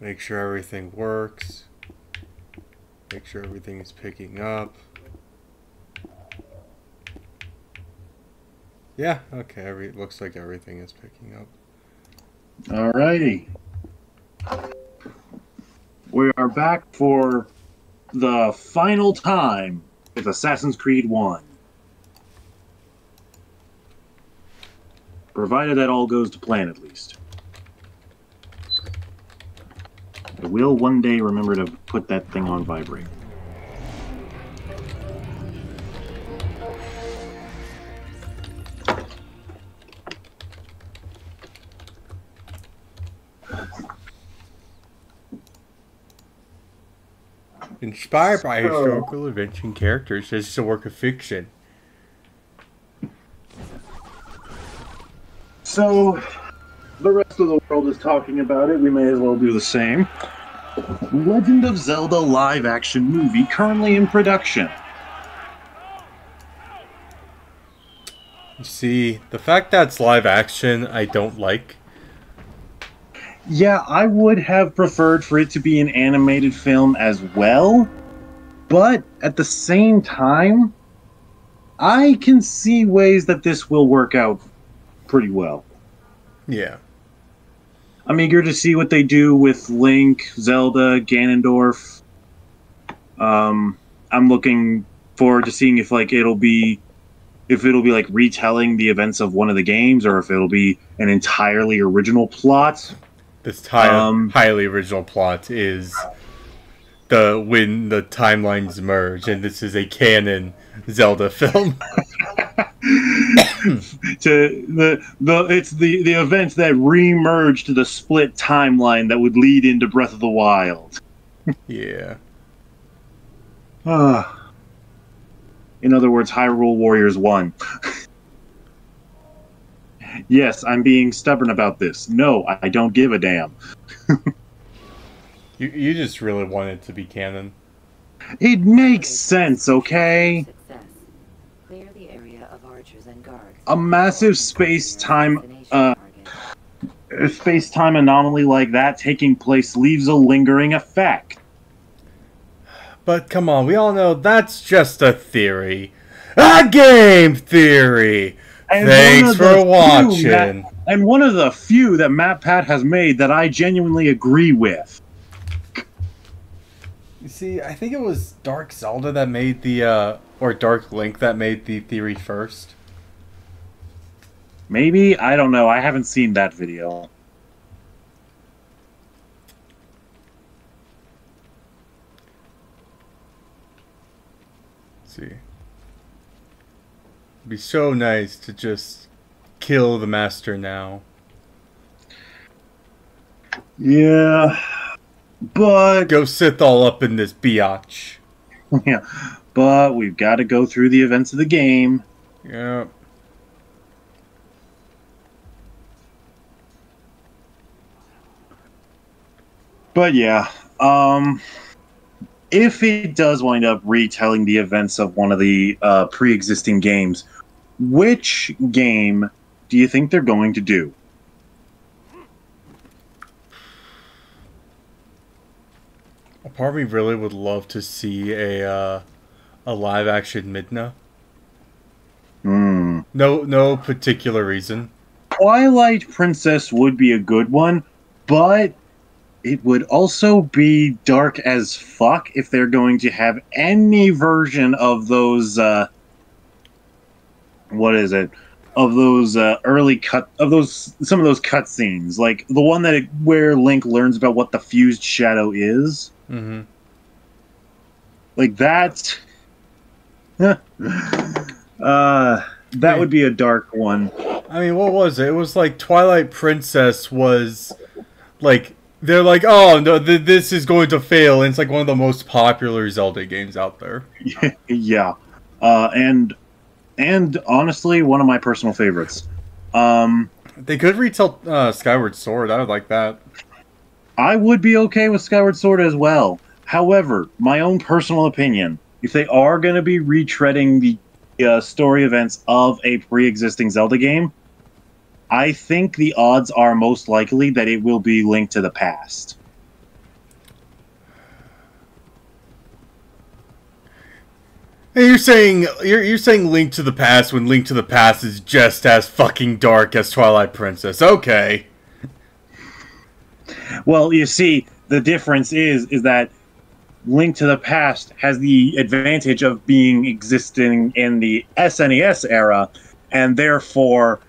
Make sure everything works. Make sure everything is picking up. Yeah, okay, looks like everything is picking up. Alrighty. We are back for the final time with Assassin's Creed 1. Provided that all goes to plan, at least. I will one day remember to put that thing on vibrate. Inspired by historical events and characters, this is a work of fiction. So, the rest of the world is talking about it. We may as well do the same. Legend of Zelda live-action movie currently in production. See, the fact that it's live action, I don't like. Yeah, I would have preferred for it to be an animated film as well, but at the same time, I can see ways that this will work out pretty well. Yeah. I'm eager to see what they do with Link, Zelda, Ganondorf. I'm looking forward to seeing if it'll be like retelling the events of one of the games, or if it'll be an entirely original plot. This highly original plot is when the timelines merge, and this is a canon Zelda film. It's the events that re-merged the split timeline that would lead into Breath of the Wild. Yeah. In other words, Hyrule Warriors 1. Yes, I'm being stubborn about this. No, I don't give a damn. You just really want it to be canon. It makes sense, okay? Clear the area of archers and guards. A massive space-time anomaly like that taking place leaves a lingering effect. But come on, we all know that's just a theory. A game theory! And thanks for watching. And one of the few that MatPat has made that I genuinely agree with. You see, I think it was Dark Zelda that made the, or Dark Link that made the theory first. Maybe? I don't know. I haven't seen that video. Let's see. It'd be so nice to just kill the master now. Yeah, but... Go sit all up in this biatch. Yeah, but we've got to go through the events of the game. Yeah. But yeah, if it does wind up retelling the events of one of the pre-existing games, which game do you think they're going to do? A part of me really would love to see a live-action Midna. No particular reason. Twilight Princess would be a good one, but it would also be dark as fuck if they're going to have any version of those, what is it? Of those some of those cutscenes, like the one where Link learns about what the fused shadow is. Mm-hmm. Like that. That would be a dark one. I mean, what was it? It was like Twilight Princess was like, they're like, oh no, this is going to fail, and it's like one of the most popular Zelda games out there. Yeah, and honestly, one of my personal favorites. They could retell Skyward Sword. I would like that. I would be okay with Skyward Sword as well. However, my own personal opinion, if they are going to be retreading the story events of a pre-existing Zelda game, I think the odds are most likely that it will be Link to the Past. Hey, you're saying Link to the Past when Link to the Past is just as fucking dark as Twilight Princess. Okay. Well, you see, the difference is that Link to the Past has the advantage of being existing in the SNES era, and therefore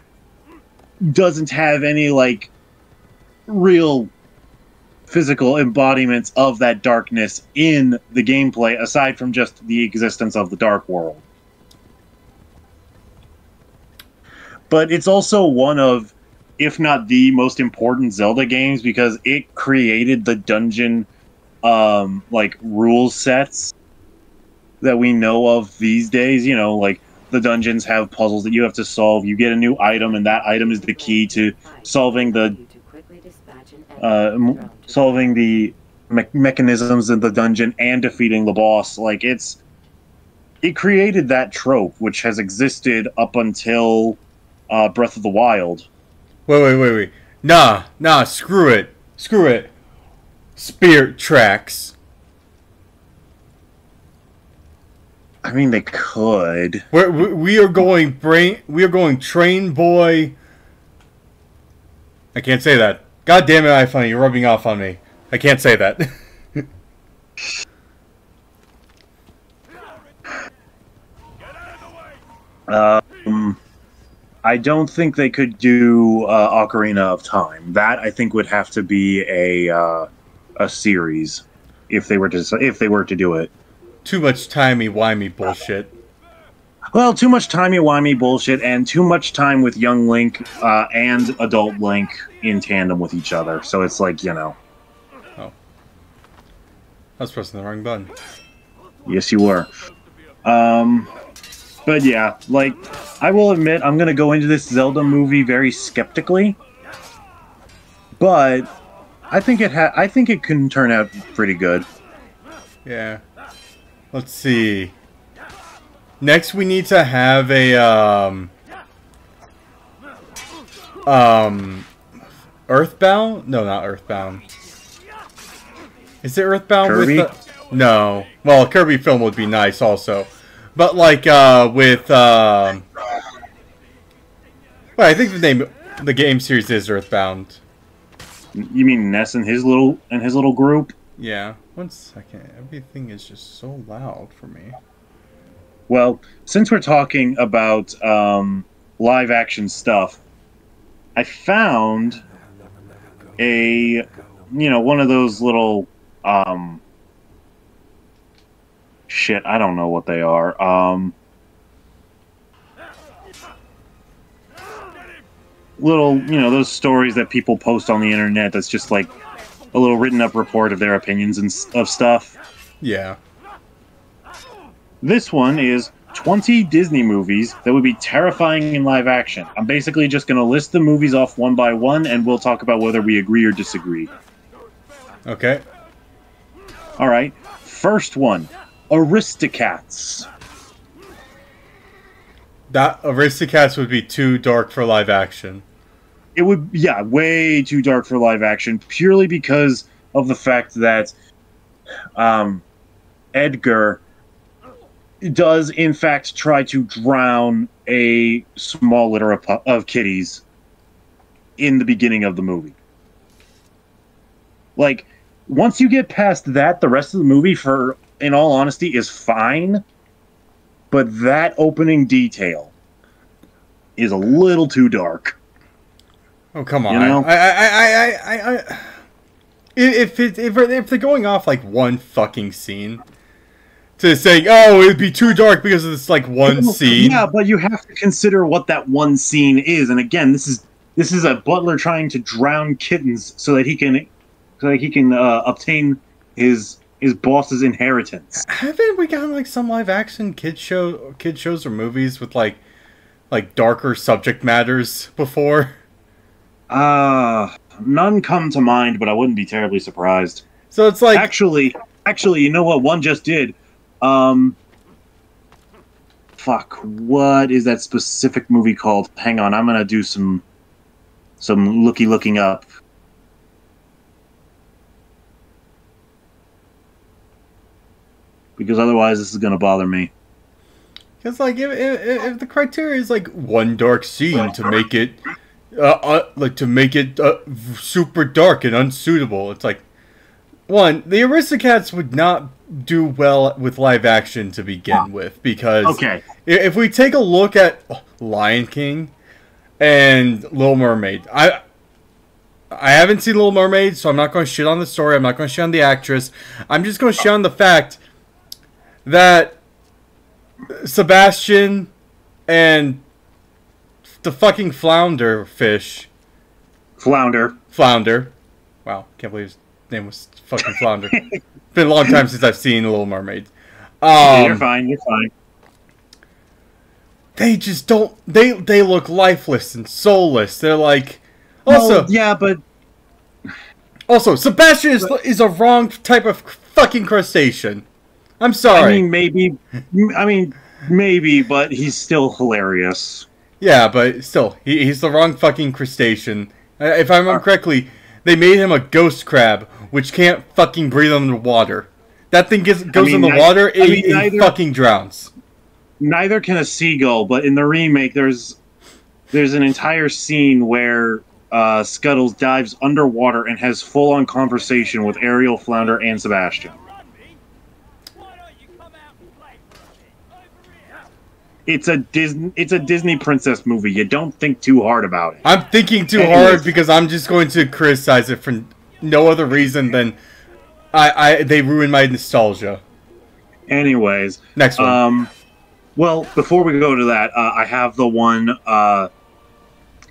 doesn't have any like real physical embodiments of that darkness in the gameplay, aside from just the existence of the Dark World. But it's also one of, if not the most important Zelda games, because it created the dungeon like rule sets that we know of these days. You know, like the dungeons have puzzles that you have to solve. You get a new item, and that item is the key to solving the mechanisms in the dungeon and defeating the boss. Like it created that trope, which has existed up until Breath of the Wild. Wait. Nah, screw it. Spirit Tracks. I mean, they could. We are going Train Boy. I can't say that. God damn it, iPhone, you're rubbing off on me. I can't say that. I don't think they could do Ocarina of Time. That I think would have to be a series if they were to do it. Too much timey-wimey bullshit. Well, too much timey-wimey bullshit and too much time with young Link and adult Link in tandem with each other. So it's like, you know. Oh. I was pressing the wrong button. Yes, you were. But yeah, like, I will admit, I'm gonna go into this Zelda movie very skeptically. But I think it can turn out pretty good. Yeah. Let's see. Next, we need to have a Earthbound? No, not Earthbound. Is it Earthbound Kirby? with the... No. Well, a Kirby film would be nice also. But like with well, I think the game series is Earthbound. You mean Ness and his little group? Yeah. 1 second. Everything is just so loud for me. Well, since we're talking about live action stuff, I found one of those little shit, I don't know what they are. Little, those stories that people post on the internet that's just like a little written up report of their opinions of stuff. Yeah. This one is 20 Disney movies that would be terrifying in live action. I'm basically just going to list the movies off one by one, and we'll talk about whether we agree or disagree. Okay. Alright. First one. Aristocats. That Aristocats would be too dark for live action. It would, yeah, way too dark for live action, purely because of the fact that Edgar does, in fact, try to drown a small litter of kitties in the beginning of the movie. Like, once you get past that, the rest of the movie, in all honesty, is fine. But that opening detail is a little too dark. Oh, come on. You know? If they're going off like one fucking scene to saying, oh, it'd be too dark because of this like one scene. Yeah, but you have to consider what that one scene is. And again, this is a butler trying to drown kittens so that he can obtain his boss's inheritance. Haven't we gotten like some live action kid shows or movies with like darker subject matters before? None come to mind, but I wouldn't be terribly surprised. So it's like actually, you know what? One just did. Fuck. What is that specific movie called? Hang on, I'm gonna do some looking up. Because otherwise, this is gonna bother me. Because like if the criteria is like one dark scene to make it super dark and unsuitable, it's like one, the Aristocats would not do well with live action to begin with, because Okay. if we take a look at Lion King and Little Mermaid, I haven't seen Little Mermaid, so I'm not going to shit on the story. I'm not going to shit on the actress. I'm just going to shit on the fact that Sebastian and the fucking flounder. Wow, can't believe his name was fucking Flounder. It's been a long time since I've seen Little Mermaid. You're fine. You're fine. They just don't. They look lifeless and soulless. They're like. Also, yeah, but also Sebastian is a wrong type of fucking crustacean. I'm sorry. I mean, maybe, but he's still hilarious. Yeah, but still, he's the wrong fucking crustacean. If I remember correctly, they made him a ghost crab, which can't fucking breathe underwater. That thing goes in the water, it fucking drowns. Neither can a seagull, but in the remake, there's an entire scene where Scuttles dives underwater and has full-on conversation with Ariel, Flounder, and Sebastian. It's a Disney princess movie. You don't think too hard about it. I'm thinking too hard because I'm just going to criticize it for no other reason than they ruined my nostalgia. Anyways, next one. Well, before we go to that, I have the one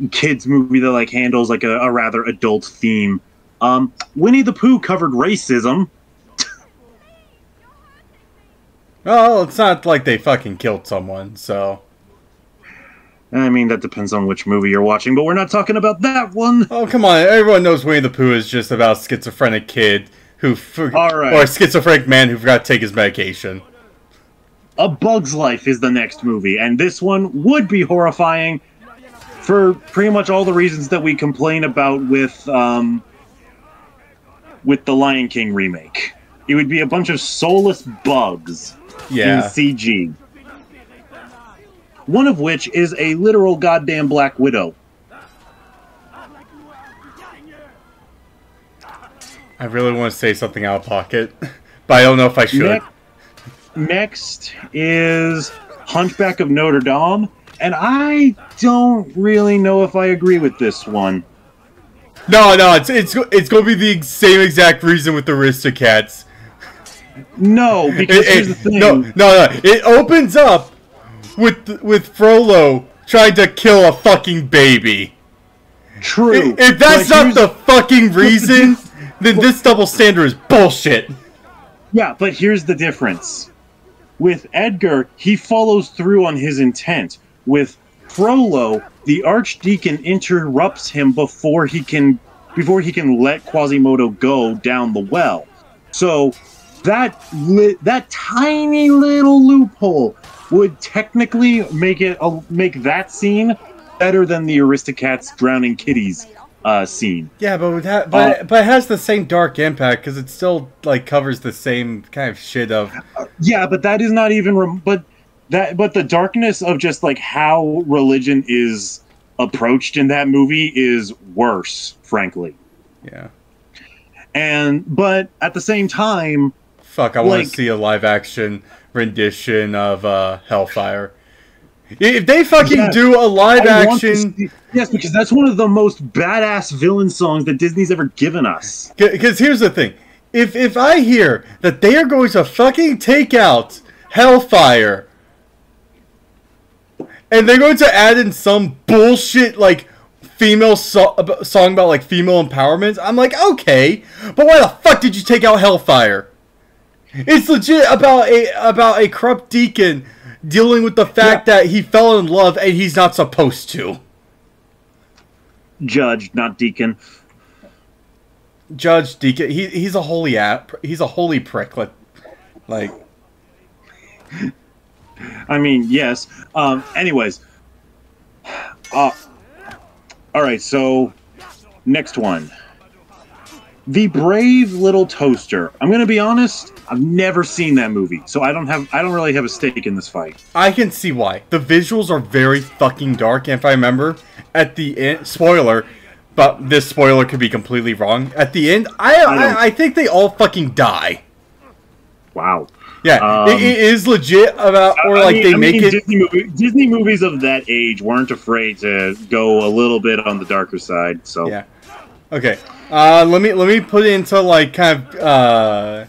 kids movie that like handles like a rather adult theme. Winnie the Pooh covered racism. Well, it's not like they fucking killed someone, so. I mean, that depends on which movie you're watching, but we're not talking about that one. Oh, come on. Everyone knows Winnie the Pooh is just about a schizophrenic kid or a schizophrenic man who forgot to take his medication. A Bug's Life is the next movie, and this one would be horrifying for pretty much all the reasons that we complain about with the Lion King remake. It would be a bunch of soulless bugs in CG. One of which is a literal goddamn Black Widow. I really want to say something out of pocket, but I don't know if I should. Next is Hunchback of Notre Dame, and I don't really know if I agree with this one. No, it's going to be the same exact reason with the Aristocats. No, because here's the thing. No. It opens up with Frollo trying to kill a fucking baby. True. If that's not the fucking reason, then this double standard is bullshit. Yeah, but here's the difference. With Edgar, he follows through on his intent. With Frollo, the Archdeacon interrupts him before he can let Quasimodo go down the well. So that tiny little loophole would technically make that scene better than the Aristocats drowning kitties scene. Yeah, but it has the same dark impact because it still like covers the same kind of shit of. Yeah, but that is not even. But the darkness of just like how religion is approached in that movie is worse, frankly. Yeah. But at the same time, fuck, I want to see a live action rendition of Hellfire. If they fucking do a live action... Yes, because that's one of the most badass villain songs that Disney's ever given us. Because here's the thing. If I hear that they are going to fucking take out Hellfire, and they're going to add in some bullshit, like, female song about, like, female empowerment, I'm like, okay, but why the fuck did you take out Hellfire? It's legit about a corrupt deacon dealing with the fact that he fell in love and he's not supposed to. Judge, not deacon. Judge, deacon. He's a holy he's a holy prick. Like. I mean, yes. Anyways. All right. So, next one. The Brave Little Toaster. I'm gonna be honest. I've never seen that movie, so I don't really have a stake in this fight. I can see why. The visuals are very fucking dark, and if I remember, at the end, spoiler, but this spoiler could be completely wrong. At the end, I think they all fucking die. Wow. Yeah, it is legit about, or like they make it. Disney movies of that age weren't afraid to go a little bit on the darker side. So yeah. Okay. Let me put it into like kind of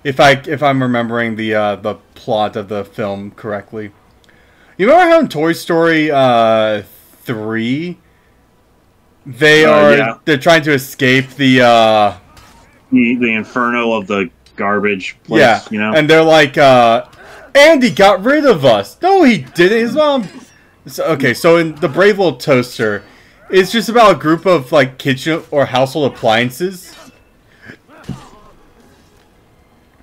if I'm remembering the plot of the film correctly. You remember how in Toy Story 3 they're trying to escape the inferno of the garbage place, yeah, you know? And they're like, Andy got rid of us. No, he didn't. His mom. So in The Brave Little Toaster, it's just about a group of like kitchen or household appliances,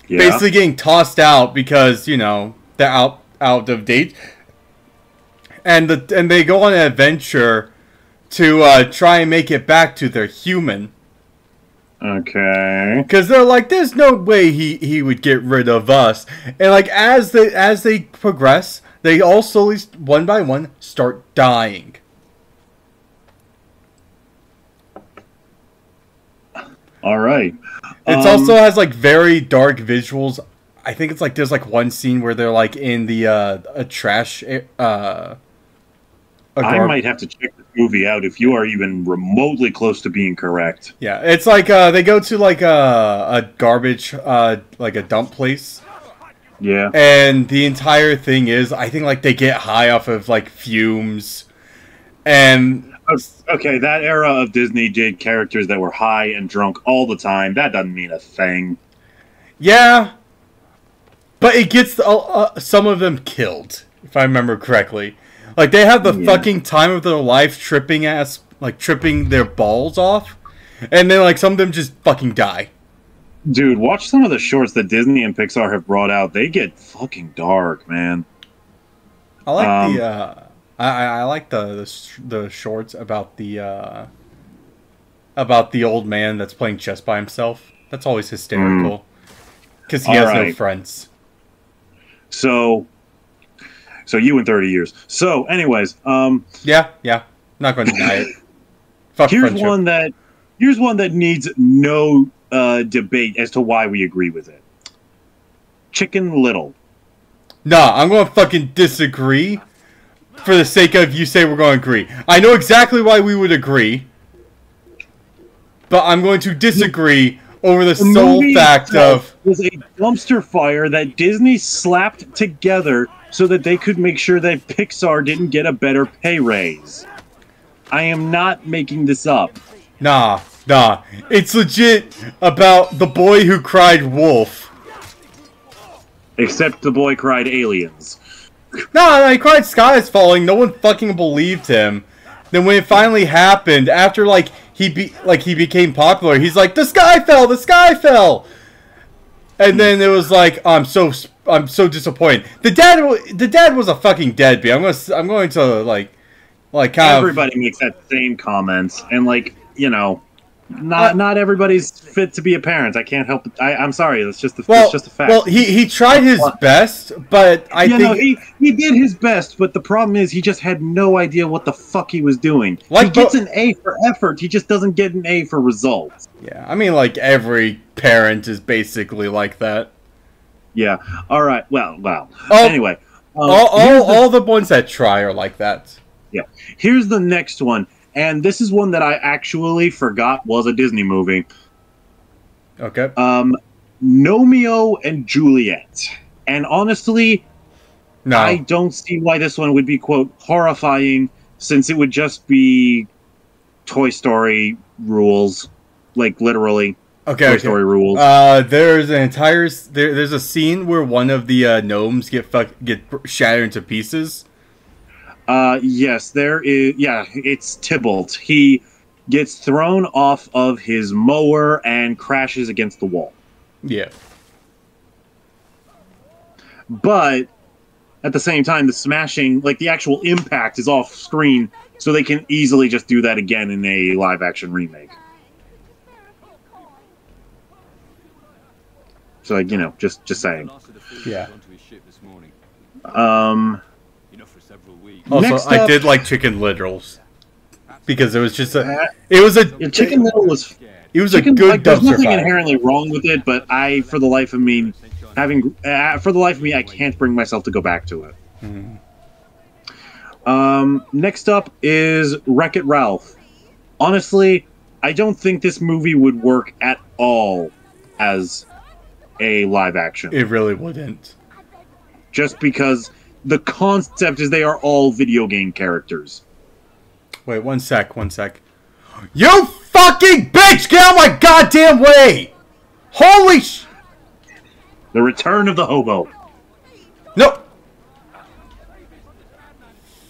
basically getting tossed out because they're out of date, and they go on an adventure to try and make it back to their human. Okay. Because they're like, there's no way he would get rid of us. And like as they progress, they all slowly, one by one, start dying. All right. It also has like very dark visuals. I think it's like there's like one scene where they're like in the a trash. I might have to check this movie out if you are even remotely close to being correct. Yeah, it's like they go to like a garbage like a dump place. Yeah. And the entire thing is, I think like they get high off of like fumes, and okay, that era of Disney did characters that were high and drunk all the time. That doesn't mean a thing. Yeah, but it gets some of them killed, if I remember correctly. Like, they have the fucking time of their life tripping their balls off. And then, like, some of them just fucking die. Dude, watch some of the shorts that Disney and Pixar have brought out. They get fucking dark, man. I like I like the shorts about the old man that's playing chess by himself. That's always hysterical. Because he has no friends. So you in 30 years. So, anyways, yeah, not going to deny it. Fuck here's friendship. Here's one that needs no debate as to why we agree with it. Chicken Little. Nah, I'm going to fucking disagree for the sake of you say we're going to agree. I know exactly why we would agree, but I'm going to disagree over the sole fact of... It was a dumpster fire that Disney slapped together so that they could make sure that Pixar didn't get a better pay raise. I am not making this up. Nah. It's legit about the boy who cried wolf. Except the boy cried aliens. Nah, he cried sky is falling. No one fucking believed him. Then when it finally happened, after he became popular, he's like, the sky fell. And then it was like, I'm so disappointed. The dad was a fucking deadbeat. I'm going to like kind everybody makes that same comment, and not everybody's fit to be a parent. I can't help it. I'm sorry. It's just a fact. Well, he tried his best, but I think he did his best. But the problem is, he just had no idea what the fuck he was doing. Like, he gets an A for effort. He just doesn't get an A for results. Yeah, I mean, like every parent is basically like that. Yeah. All right. Well. Anyway, all the ones that try are like that. Yeah. Here's the next one. And this is one that I actually forgot was a Disney movie. Okay. Romeo and Juliet. And honestly, no. I don't see why this one would be, quote, horrifying, since it would just be Toy Story rules. Like, literally. Toy Story rules. There's there's a scene where one of the gnomes get shattered into pieces. Yes, there is. Yeah, it's Tybalt. He gets thrown off of his mower and crashes against the wall. Yeah. But at the same time, the smashing, like the actual impact, is off screen, so they can easily just do that again in a live-action remake. So like, just saying. Yeah. Also, Next I up- did like chicken literals because it was just a Chicken Little was it was chicken, a good like, there's dumpster nothing fire. inherently wrong with it, but for the life of me, I can't bring myself to go back to it. Next up is Wreck-It Ralph. Honestly, I don't think this movie would work at all as a live action. It really wouldn't. Just because the concept is they are all video game characters. Wait, one sec. You fucking bitch! Get out of my goddamn way! Holy sh... The Return of the Hobo. No!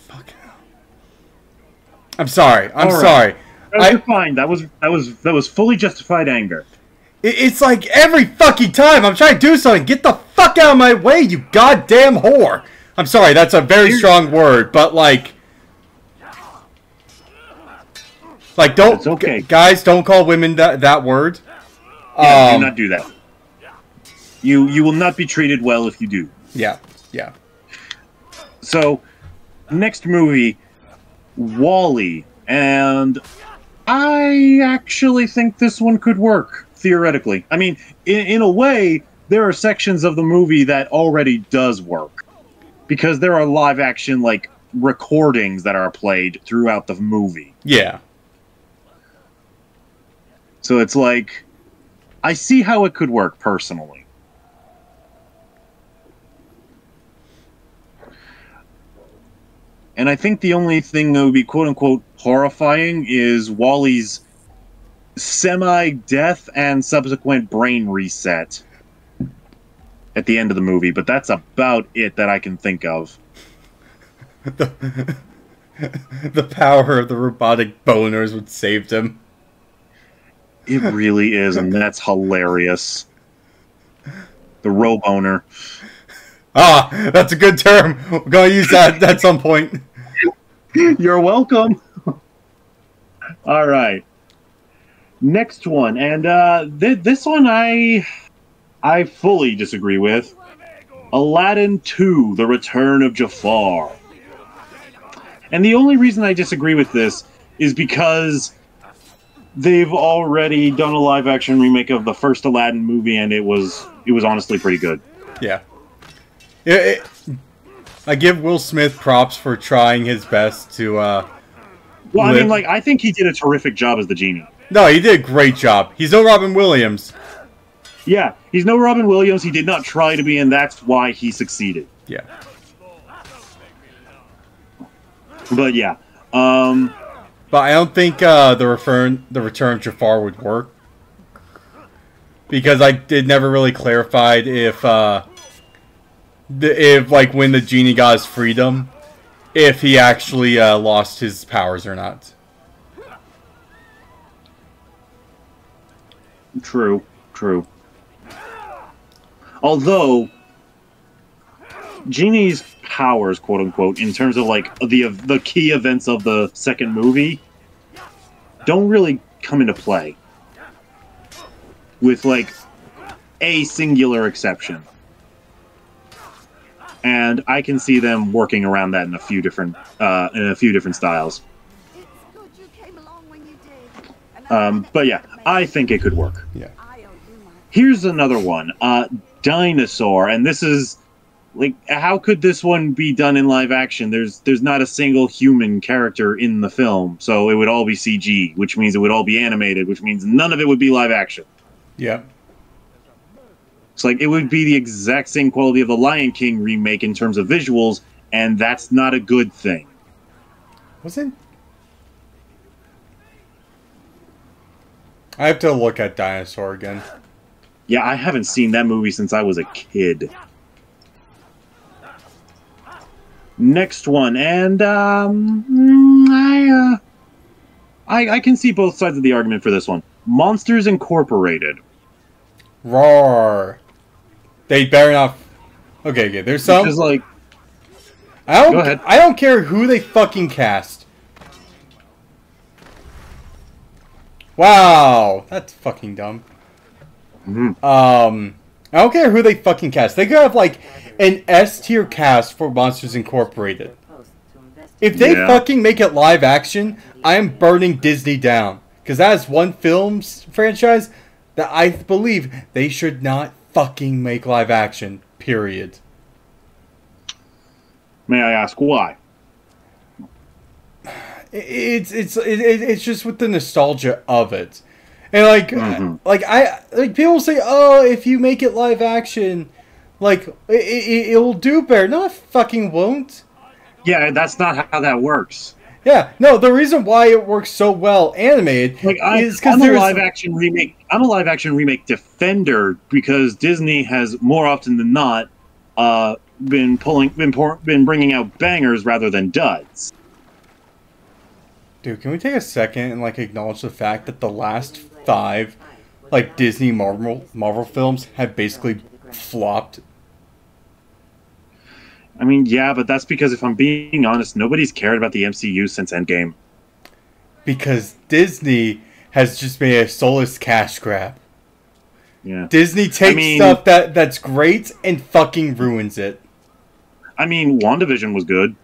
Fuck. I'm sorry. I'm All right. sorry. You're fine. That was fully justified anger. It's like every fucking time I'm trying to do something, get the fuck out of my way, you goddamn whore! I'm sorry, that's a very strong word, but like... Like, don't... It's okay. Guys, don't call women that word. Yeah, do not do that. You will not be treated well if you do. Yeah. So, next movie, WALL-E, and I actually think this one could work, theoretically. I mean, in a way, there are sections of the movie that already does work. Because there are live-action, like, recordings that are played throughout the movie. Yeah. So it's like, I see how it could work, personally. And I think the only thing that would be quote-unquote horrifying is Wally's semi-death and subsequent brain reset at the end of the movie, but that's about it that I can think of. The power of the robotic boners would save him. It really is, and that's hilarious. The roboner. Ah, that's a good term. We're gonna use that at some point. You're welcome. All right. Next one, and this one I fully disagree with. Aladdin 2: The Return of Jafar. And the only reason I disagree with this is because they've already done a live-action remake of the first Aladdin movie, and it was honestly pretty good. Yeah. I give Will Smith props for trying his best to, Well, I mean, like, I think he did a terrific job as the genie. No, he did a great job. He's no Robin Williams. Yeah, he's no Robin Williams. He did not try to be, and that's why he succeeded. Yeah. But yeah, But I don't think the Return of Jafar would work, because it never really clarified if like when the genie got his freedom, if he actually lost his powers or not. True. Although Genie's powers, quote unquote, in terms of like the key events of the second movie, don't really come into play, with like a singular exception. And I can see them working around that in a few different styles. But yeah, I think it could work. Yeah. Here's another one, Dinosaur, and this is like, how could this one be done in live action? There's not a single human character in the film, so it would all be CG, which means it would all be animated, which means none of it would be live action. Yeah. It's like, it would be the exact same quality of the Lion King remake in terms of visuals, and that's not a good thing. Wasn't... I have to look at Dinosaur again. Yeah, I haven't seen that movie since I was a kid. Next one, and I can see both sides of the argument for this one. Monsters Incorporated. Roar. They better not... Okay, there's some... Because, like... Go ahead. I don't care who they fucking cast. Wow, that's fucking dumb. Mm-hmm. I I don't care who they fucking cast. They could have like an S tier cast for Monsters Incorporated. If they fucking make it live action, I am burning Disney down. Because that is one film's franchise that I believe they should not fucking make live action. Period. May I ask why? It's just with the nostalgia of it. And like people say, oh, if you make it live action, like it'll do better. No, it fucking won't. Yeah, that's not how that works. Yeah, no. The reason why it works so well animated is because I'm a live action remake defender because Disney has more often than not been bringing out bangers rather than duds. Dude, can we take a second and like acknowledge the fact that the last 5 like Disney Marvel films have basically flopped? I mean, yeah, but that's because if I'm being honest, nobody's cared about the MCU since Endgame. Because Disney has just made a soulless cash grab. Yeah. Disney takes stuff that's great and fucking ruins it. I mean, WandaVision was good.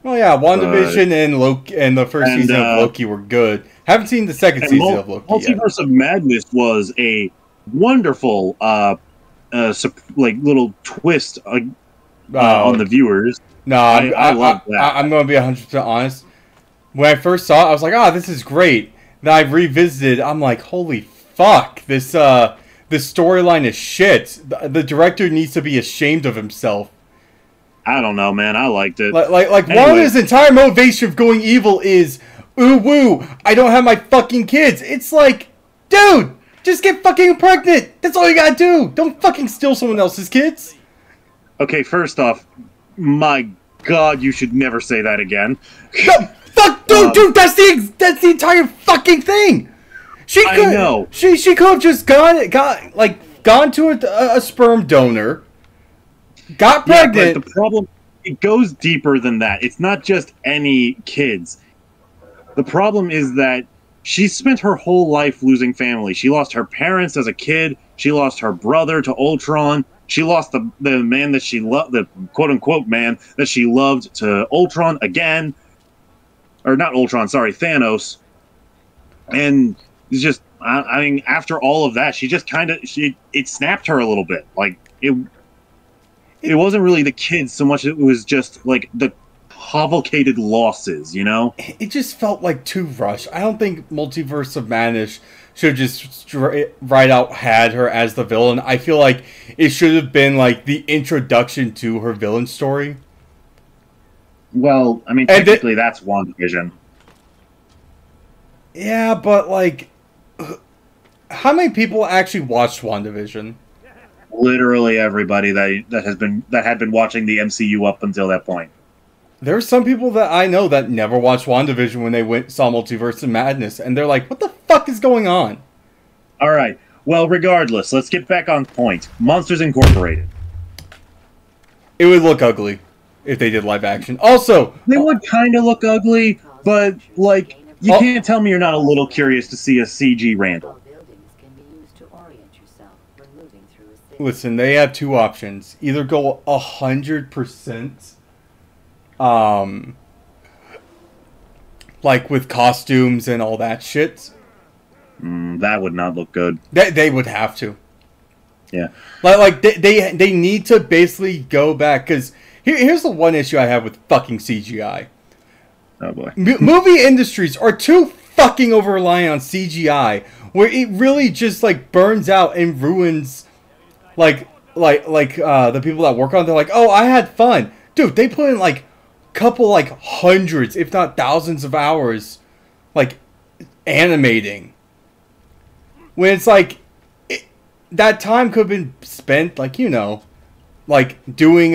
Oh yeah, WandaVision and Loki and the first season of Loki were good. Haven't seen the second season of Loki yet. Multiverse of Madness was a wonderful, little twist on the viewers. No, I love that. I'm going to be 100% honest. When I first saw it, I was like, this is great. Then I revisited. I'm like, holy fuck, this storyline is shit. The director needs to be ashamed of himself. I don't know, man. I liked it. Like anyway. Wanda's entire motivation of going evil is, ooh woo, I don't have my fucking kids. It's like, dude, just get fucking pregnant. That's all you gotta do. Don't fucking steal someone else's kids. Okay, first off, my God, you should never say that again. No, fuck, dude, that's the entire fucking thing. I know. She could have just gone to a sperm donor. Got pregnant. Yeah, but the problem, it goes deeper than that. It's not just any kids. The problem is that she spent her whole life losing family. She lost her parents as a kid. She lost her brother to Ultron. She lost the man that she loved, the quote-unquote man that she loved to Ultron again. Or not Ultron, sorry, Thanos. And it's just, I mean, after all of that, she just it snapped her a little bit. Like, it wasn't really the kids so much, it was just, like, the complicated losses, you know? It just felt like too rushed. I don't think Multiverse of Madness should have just right out had her as the villain. I feel like it should have been, like, the introduction to her villain story. Well, I mean, technically that's WandaVision. Yeah, but, like, how many people actually watched WandaVision? Literally everybody that had been watching the MCU up until that point. There are some people that I know that never watched WandaVision when they saw Multiverse of Madness, and they're like, what the fuck is going on? Alright, well, regardless, let's get back on point. Monsters Incorporated. It would look ugly if they did live action. Also, they would kind of look ugly, but, like, you can't tell me you're not a little curious to see a CG Randall. Listen, they have 2 options. Either go 100%, like with costumes and all that shit. That would not look good. They would have to. Yeah. Like they need to basically go back, because here's the one issue I have with fucking CGI. Oh boy. Movie industries are too fucking over reliant on CGI, where it really just like burns out and ruins. Like the people that work on it, they're like, oh, I had fun. Dude, they put in like couple like hundreds, if not thousands of hours, like animating. When it's like, that time could have been spent like, you know, like doing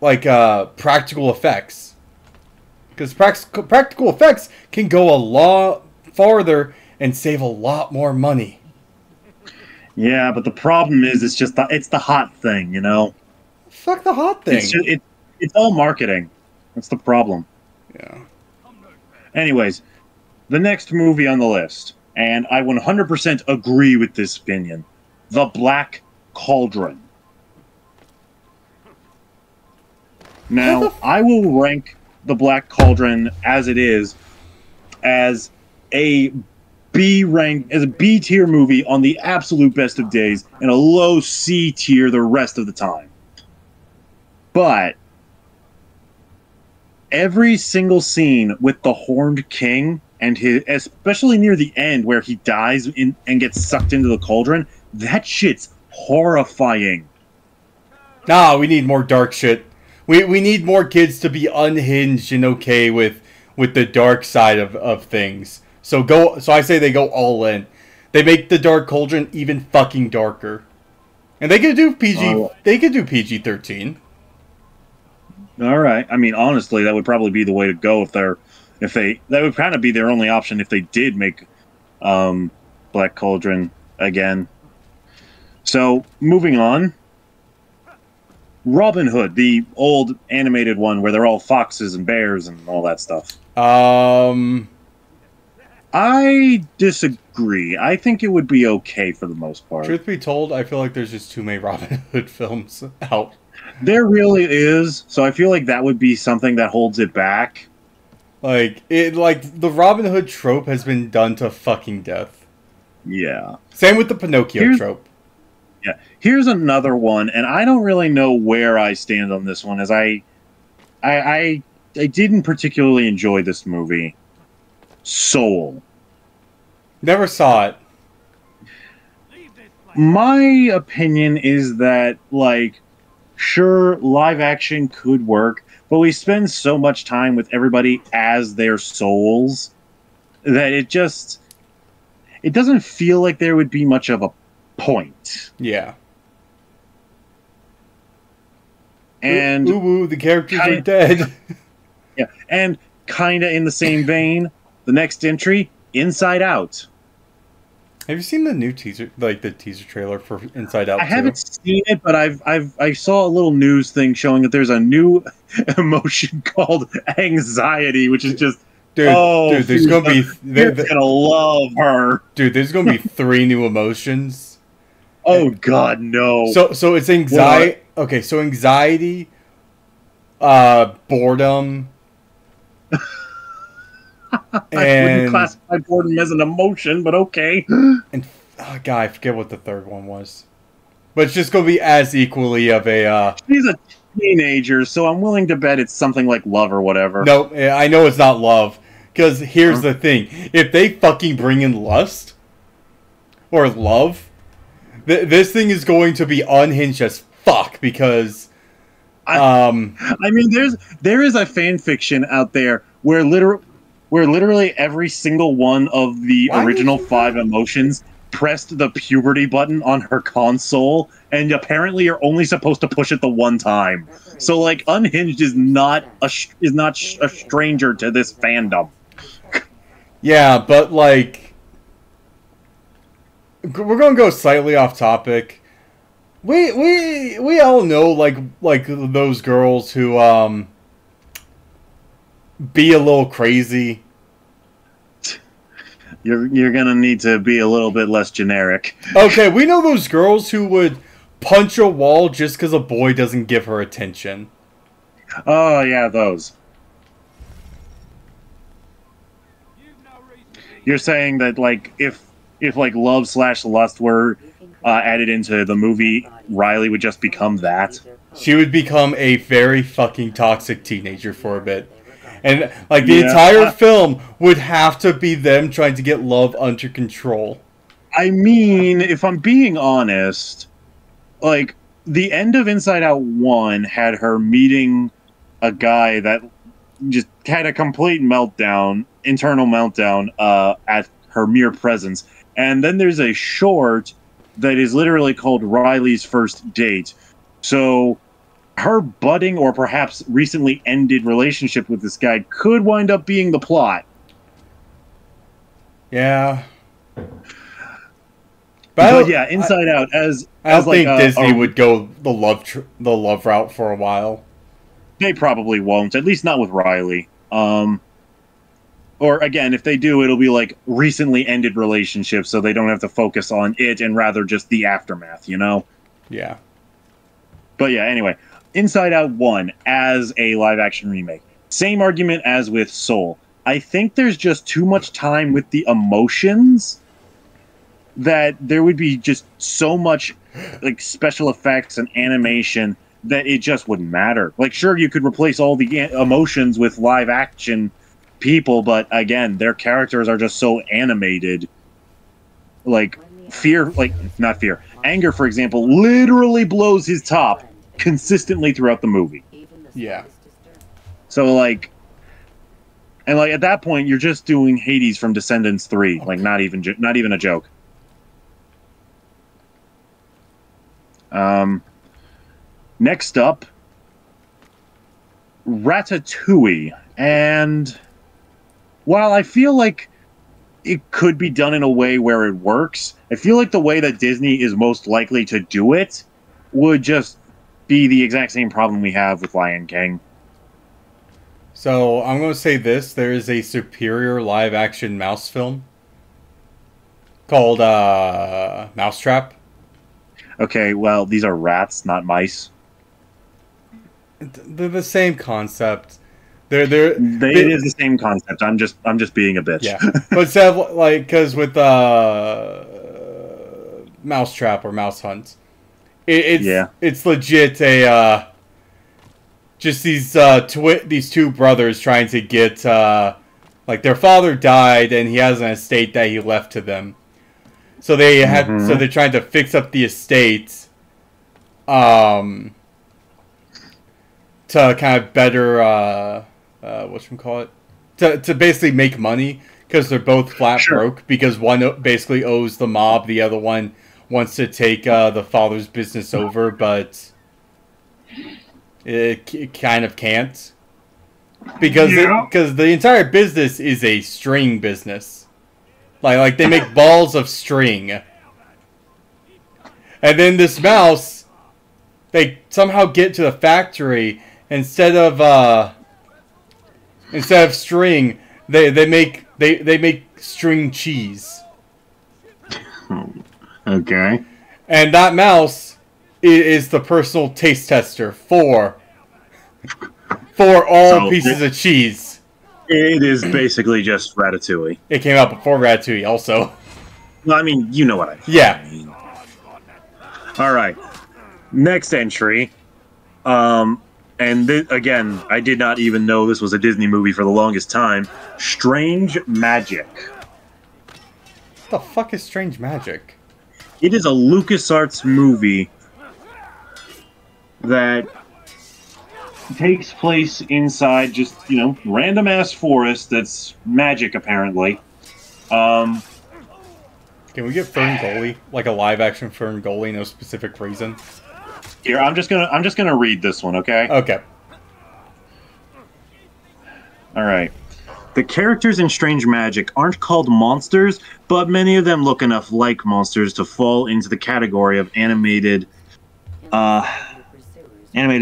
practical effects. Because practical effects can go a lot farther and save a lot more money. Yeah, but the problem is, it's the hot thing, you know? Fuck the hot thing. It's all marketing. That's the problem. Yeah. Anyways, the next movie on the list, and I 100% agree with this opinion, The Black Cauldron. Now, I will rank The Black Cauldron as it is as a B tier movie on the absolute best of days and a low C tier the rest of the time. But every single scene with the Horned King and his, especially near the end where he dies and gets sucked into the cauldron, that shit's horrifying. Nah, we need more dark shit. We need more kids to be unhinged and okay with the dark side of things. So I say they go all in. They make the Dark Cauldron even fucking darker. And they could do PG. They could do PG-13. All right. I mean, honestly, that would probably be the way to go that would kind of be their only option if they did make Black Cauldron again. So, moving on. Robin Hood, the old animated one where they're all foxes and bears and all that stuff. I disagree. I think it would be okay for the most part. Truth be told, I feel like there's just too many Robin Hood films out. There really is. So I feel like that would be something that holds it back. Like the Robin Hood trope has been done to fucking death. Yeah. Same with the Pinocchio trope. Yeah. Here's another one, and I don't really know where I stand on this one, as I didn't particularly enjoy this movie. Soul. Never saw it. My opinion is that, like, sure, live action could work, but we spend so much time with everybody as their souls that it doesn't feel like there would be much of a point. Yeah. And ooh, the characters are dead. Yeah, and kinda in the same vein, the next entry, Inside Out. Have you seen the new teaser, like the teaser trailer for Inside Out? I haven't seen it, but I saw a little news thing showing that there's a new emotion called anxiety, which is just dude, there's gonna be you're gonna love her, dude. There's gonna be 3 new emotions. Oh God, no! So it's anxiety. Okay, so anxiety, boredom. I wouldn't classify boredom as an emotion, but okay. And God, I forget what the third one was, but it's just gonna be as equally of a. She's a teenager, so I'm willing to bet it's something like love or whatever. No, I know it's not love, because here's the thing: if they fucking bring in lust or love, this thing is going to be unhinged as fuck. Because, I mean, there is a fan fiction out there where literally every single one of the original 5 emotions pressed the puberty button on her console, and apparently you're only supposed to push it the one time. So, like, Unhinged is not a stranger to this fandom. Yeah, but like, we're gonna go slightly off topic. We all know like those girls who be a little crazy. You're gonna need to be a little bit less generic. Okay, we know those girls who would punch a wall just because a boy doesn't give her attention. Oh yeah, those. You're saying that like if like love/lust were added into the movie, Riley would just become that. She would become a very fucking toxic teenager for a bit. And, like, the entire film would have to be them trying to get love under control. I mean, if I'm being honest, like, the end of Inside Out 1 had her meeting a guy that just had a complete meltdown, internal meltdown, at her mere presence. And then there's a short that is literally called Riley's First Date. So her budding or perhaps recently ended relationship with this guy could wind up being the plot. Yeah. But yeah, Inside Out I don't think Disney would go the love route for a while. They probably won't, at least not with Riley. Or again, if they do, it'll be like recently ended relationships, so they don't have to focus on it and rather just the aftermath, you know? Yeah. But yeah, anyway, Inside Out 1 as a live action remake. Same argument as with Soul. I think there's just too much time with the emotions that there would be just so much like special effects and animation that it just wouldn't matter. Like, sure, you could replace all the emotions with live action people, but again, their characters are just so animated. Like, fear, like, not fear, anger, for example, literally blows his top consistently throughout the movie. Yeah. So, like, and like at that point, you're just doing Hades from Descendants 3, like not even a joke. Next up, Ratatouille, and while I feel like it could be done in a way where it works, I feel like the way that Disney is most likely to do it would just be the exact same problem we have with Lion King. So I'm going to say this: there is a superior live-action mouse film called Mousetrap. Okay, well, these are rats, not mice. They're the same concept. It is the same concept. I'm just being a bitch. Yeah, but instead of, like, because with Mousetrap or Mouse Hunt, it's legit a just these two brothers trying to get like their father died and he has an estate that he left to them, so they're trying to fix up the estate, to kind of better whatchamacallit, to basically make money, because they're both flat broke, because one basically owes the mob, the other one wants to take the father's business over, but it kind of can't, because the entire business is a string business, like they make balls of string, and then this mouse, they somehow get to the factory. Instead of string, they make string cheese. Okay. And that mouse is the personal taste tester for all pieces of cheese. It is basically just Ratatouille. It came out before Ratatouille, also. Well, I mean, you know what I mean. Yeah. All right. Next entry. And again, I did not even know this was a Disney movie for the longest time. Strange Magic. What the fuck is Strange Magic? It is a LucasArts movie that takes place inside just, random ass forest that's magic apparently. Can we get Fern Gully, like a live action Fern Gully, no specific reason? Here, I'm just gonna read this one, okay? Okay. All right. The characters in Strange Magic aren't called monsters, but many of them look enough like monsters to fall into the category of animated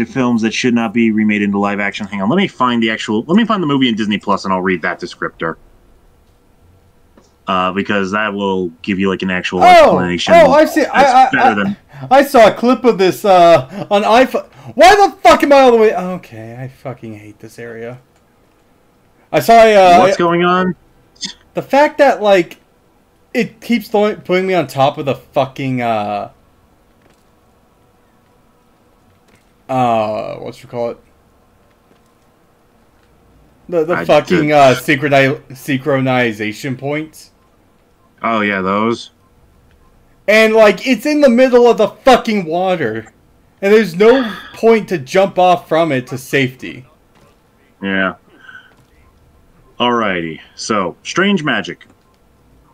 films that should not be remade into live action. Hang on, let me find the movie in Disney Plus, and I'll read that descriptor. Because that will give you like an actual explanation. Oh, I see. I saw a clip of this on iPhone. Why the fuck am I all the way? Okay, I fucking hate this area. I saw what's going on? The fact that like it keeps putting me on top of the fucking whatchamacallit? The fucking synchronization points. Oh yeah, those. And like it's in the middle of the fucking water, and there's no point to jump off from it to safety. Yeah. Alrighty, so Strange Magic.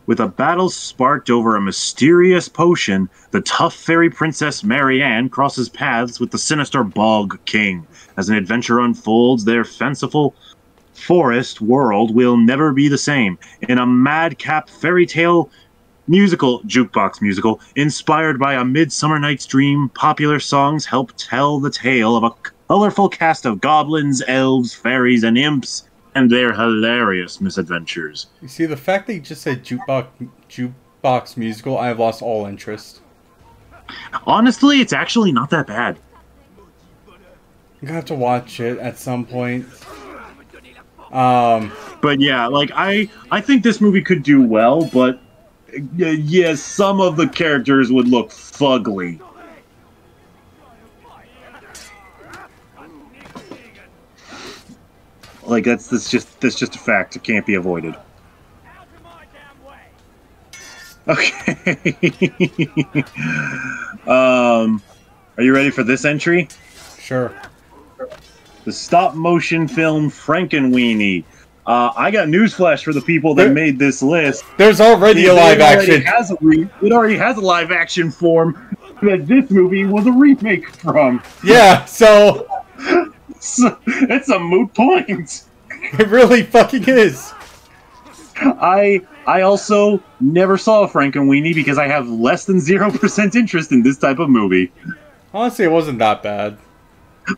With a battle sparked over a mysterious potion, the tough fairy princess Marianne crosses paths with the sinister Bog King. As an adventure unfolds, their fanciful forest world will never be the same. In a madcap fairy tale jukebox musical, inspired by A Midsummer Night's Dream, popular songs help tell the tale of a colorful cast of goblins, elves, fairies, and imps, and their hilarious misadventures. You see, the fact that you just said jukebox musical, I have lost all interest. Honestly, it's actually not that bad. I'm gonna have to watch it at some point. But yeah, like I think this movie could do well, but yeah, some of the characters would look fugly. Like that's just a fact. It can't be avoided. Okay. Are you ready for this entry? Sure. The stop-motion film Frankenweenie. I got newsflash for the people that made this list. There's already a live action. It already has a live action form that this movie was a remake from. Yeah, so it's a moot point. It really fucking is. I also never saw Frankenweenie because I have less than 0% interest in this type of movie. Honestly, it wasn't that bad.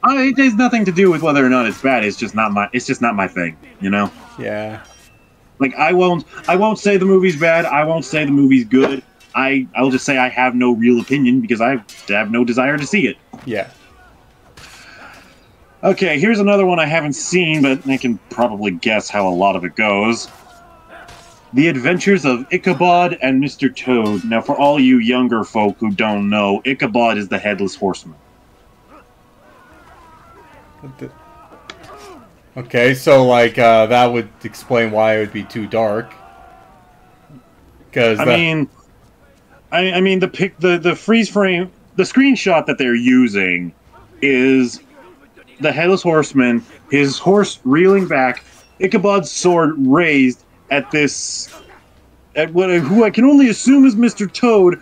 It has nothing to do with whether or not it's bad. It's just not my thing, you know? Yeah. Like I won't say the movie's bad. I won't say the movie's good. I'll just say I have no real opinion because I have no desire to see it. Yeah. Okay, here's another one I haven't seen, but I can probably guess how a lot of it goes. The Adventures of Ichabod and Mr. Toad. Now, for all you younger folk who don't know, Ichabod is the Headless Horseman. Okay, so like that would explain why it would be too dark. Because I mean the freeze frame, the screenshot that they're using is the Headless Horseman, his horse reeling back, Ichabod's sword raised at who I can only assume is Mr. Toad,